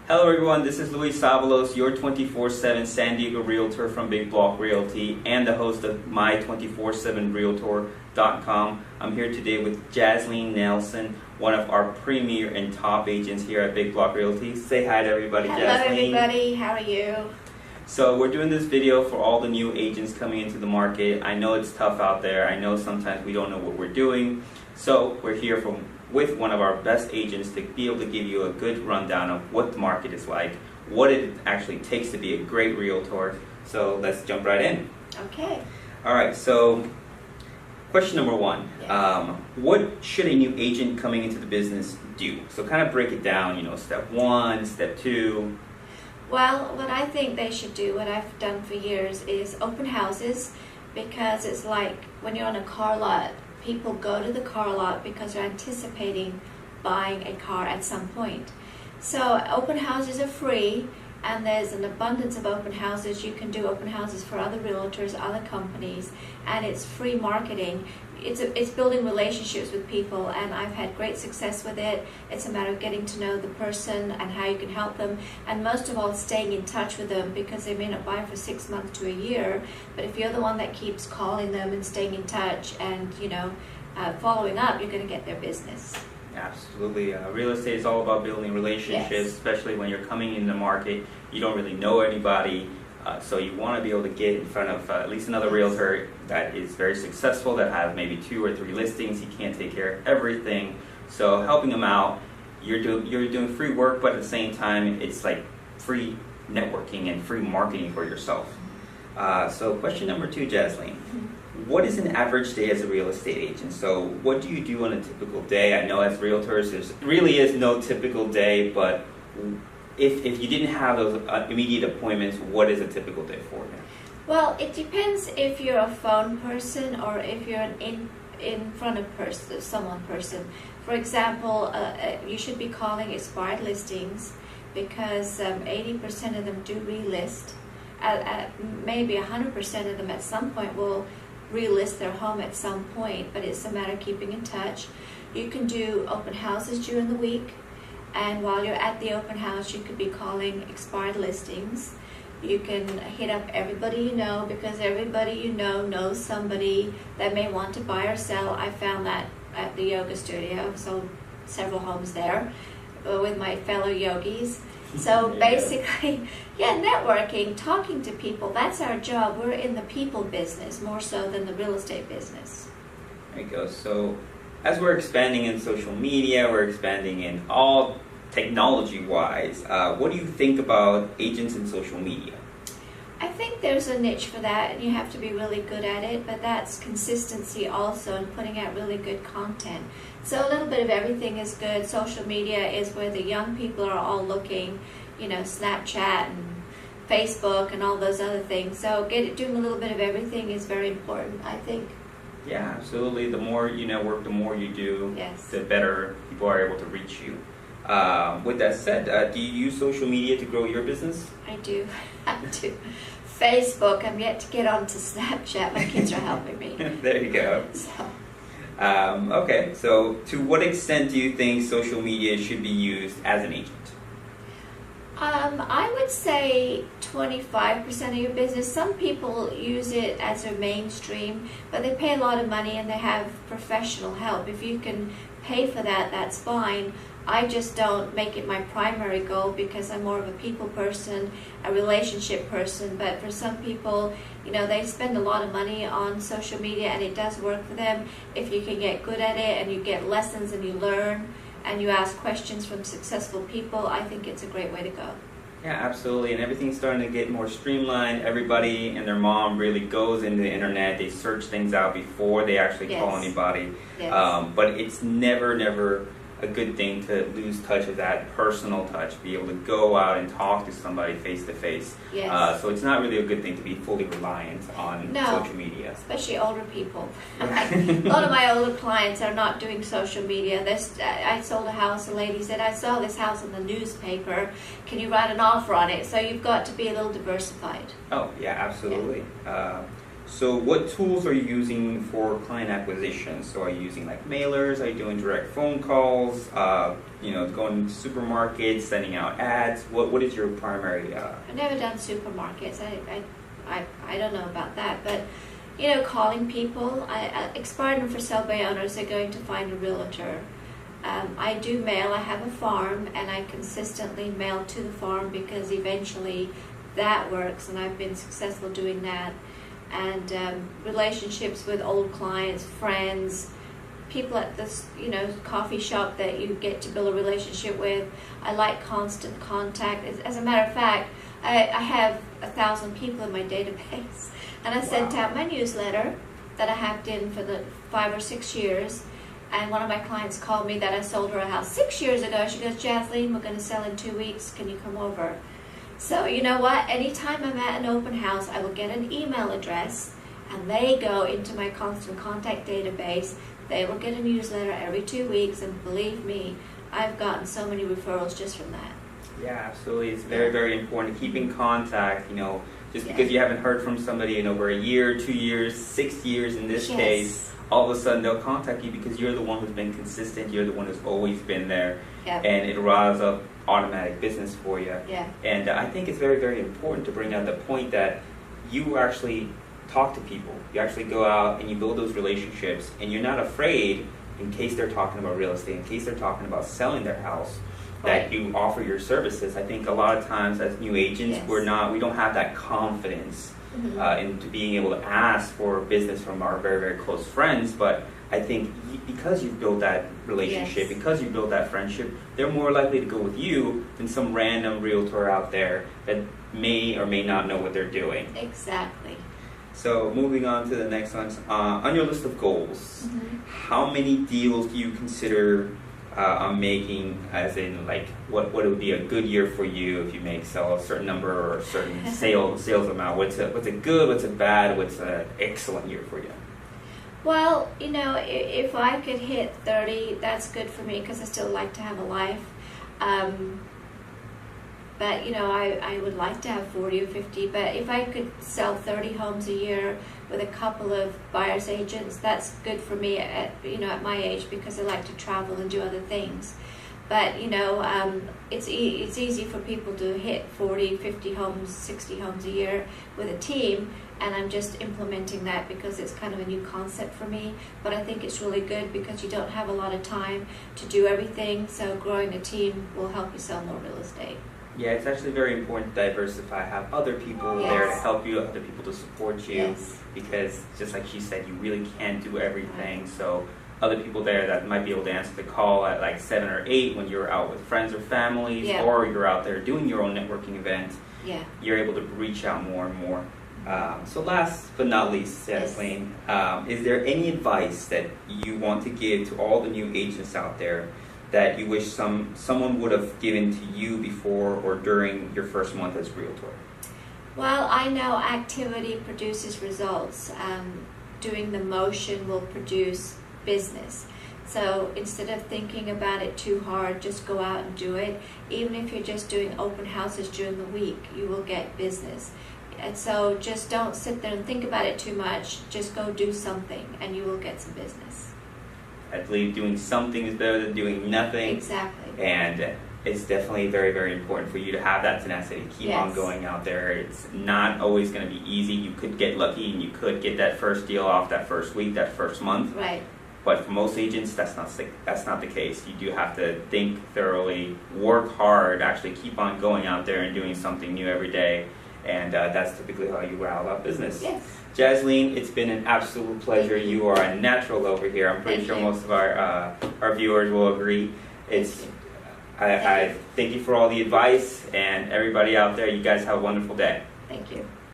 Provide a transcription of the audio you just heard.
Hello everyone, this is Luis Savalos, your 24/7 San Diego Realtor from Big Block Realty and the host of my247realtor.com. I'm here today with Jasleen Nelson, one of our premier and top agents here at Big Block Realty. Say hi to everybody, Hello Jasleen. everybody, how are you? So we're doing this video for all the new agents coming into the market. I know it's tough out there. I know sometimes we don't know what we're doing. So we're here with one of our best agents to be able to give you a good rundown of what the market is like, what it actually takes to be a great realtor. So let's jump right in. Okay. All right, so question number one. Yes. What should a new agent coming into the business do? So kind of break it down, step one, step two. Well, what I think they should do, what I've done for years, is open houses, because it's like when you're on a car lot, people go to the car lot because they're anticipating buying a car at some point. So open houses are free, and there's an abundance of open houses. You can do open houses for other realtors, other companies, and it's free marketing. It's building relationships with people, and I've had great success with it. It's a matter of getting to know the person and how you can help them, and most of all staying in touch with them, because they may not buy for 6 months to a year, but if you're the one that keeps calling them and staying in touch and following up, you're going to get their business. Absolutely. Real estate is all about building relationships, Yes. especially when you're coming in the market. You don't really know anybody, so you want to be able to get in front of at least another realtor that is very successful, that has maybe 2 or 3 listings. He can't take care of everything, so helping them out, you're doing free work, but at the same time, it's like free networking and free marketing for yourself. So question number 2, Jasleen. What is an average day as a real estate agent? So what do you do on a typical day? I know as realtors, there really is no typical day, but if you didn't have those immediate appointments, what is a typical day for you? Well, it depends if you're a phone person or if you're an in front of someone person. For example, you should be calling expired listings, because 80% of them do relist. Maybe 100% of them at some point will relist their home at some point, but it's a matter of keeping in touch. You can do open houses during the week, and while you're at the open house, you could be calling expired listings. You can hit up everybody you know, because everybody you know knows somebody that may want to buy or sell. I found that at the yoga studio. I've sold several homes there with my fellow yogis. So basically, networking, talking to people, that's our job. We're in the people business more so than the real estate business. There you go. So as we're expanding in social media, we're expanding in all technology-wise, what do you think about agents in social media? I think there's a niche for that, and you have to be really good at it, but that's consistency also, and putting out really good content. So a little bit of everything is good. Social media is where the young people are all looking, Snapchat and Facebook and all those other things. So doing a little bit of everything is very important, I think. Yeah, absolutely. The more you network, the more you do, Yes. the better people are able to reach you. With that said, do you use social media to grow your business? I do. I do. Facebook, I'm yet to get onto Snapchat. My kids are helping me. There you go. So. Okay, so to what extent do you think social media should be used as an agent? I would say 25% of your business. Some people use it as their mainstream, but they pay a lot of money and they have professional help. If you can pay for that, that's fine. I just don't make it my primary goal, because I'm more of a people person, a relationship person. But for some people, they spend a lot of money on social media, and it does work for them. If you can get good at it and you get lessons and you learn and you ask questions from successful people, I think it's a great way to go. Yeah, absolutely. And everything's starting to get more streamlined. Everybody and their mom really goes into the internet. They search things out before they actually call Yes. anybody. Yes. But it's never a good thing to lose touch of that personal touch, be able to go out and talk to somebody face to face. Yes. So it's not really a good thing to be fully reliant on social media. Especially older people. A lot of my older clients are not doing social media. I sold a house, a lady said, I saw this house in the newspaper, can you write an offer on it? So you've got to be a little diversified. Oh, yeah, absolutely. So what tools are you using for client acquisition? So are you using like mailers? Are you doing direct phone calls? Going to supermarkets, sending out ads? What is your primary? I've never done supermarkets. I don't know about that, but calling people. Expired and for sale by owners are going to find a realtor. I do mail. I have a farm, and I consistently mail to the farm because eventually that works, and I've been successful doing that. And relationships with old clients, friends, people at this coffee shop that you get to build a relationship with. I like constant contact. As a matter of fact, I have 1,000 people in my database, and I sent out my newsletter that I have in for the 5 or 6 years. And one of my clients called me that I sold her a house 6 years ago. She goes, Jasleen, we're going to sell in 2 weeks. Can you come over? So you know what? Anytime I'm at an open house, I will get an email address, and they go into my constant contact database. They will get a newsletter every 2 weeks, and believe me, I've gotten so many referrals just from that. Yeah, absolutely. It's very, very important to keep in contact. Just because you haven't heard from somebody in over a year, 2 years, 6 years in this case, all of a sudden they'll contact you because you're the one who's been consistent. You're the one who's always been there, and it riles up automatic business for you. Yeah. And I think it's very, very important to bring out the point that you actually talk to people. You actually go out and you build those relationships, and you're not afraid in case they're talking about real estate, in case they're talking about selling their house, that you offer your services. I think a lot of times as new agents, we don't have that confidence into being able to ask for business from our very, very close friends. But I think because you've built that relationship, because you've built that friendship, they're more likely to go with you than some random realtor out there that may or may not know what they're doing. Exactly. So moving on to the next one, on your list of goals, how many deals do you consider making, as in like what it would be a good year for you if you sell a certain number or a certain sales amount? What's a good, what's a bad, what's an excellent year for you? Well, if I could hit 30, that's good for me because I still like to have a life. But, I would like to have 40 or 50. But if I could sell 30 homes a year with a couple of buyer's agents, that's good for me at my age because I like to travel and do other things. But, it's easy for people to hit 40, 50 homes, 60 homes a year with a team. And I'm just implementing that because it's kind of a new concept for me. But I think it's really good because you don't have a lot of time to do everything. So growing a team will help you sell more real estate. Yeah, it's actually very important to diversify, have other people there to help you, other people to support you. Because just like she said, you really can't do everything. So other people there that might be able to answer the call at like 7 or 8 when you're out with friends or families, or you're out there doing your own networking event, you're able to reach out more and more. So last but not least, Jasleen, is there any advice that you want to give to all the new agents out there that you wish someone would have given to you before or during your first month as realtor? Well, I know activity produces results. Doing the motion will produce business. So instead of thinking about it too hard, just go out and do it. Even if you're just doing open houses during the week, you will get business. And so just don't sit there and think about it too much. Just go do something and you will get some business. I believe doing something is better than doing nothing. Exactly. And it's definitely very, very important for you to have that tenacity. Keep on going out there. It's not always going to be easy. You could get lucky and you could get that first deal off that first week, that first month. Right. But for most agents, that's not the case. You do have to think thoroughly, work hard, actually keep on going out there and doing something new every day. And that's typically how you rile out business. Yes. Jasleen, it's been an absolute pleasure. You are a natural over here. I'm pretty sure most of our viewers will agree. I thank you for all the advice, and everybody out there, you guys have a wonderful day. Thank you.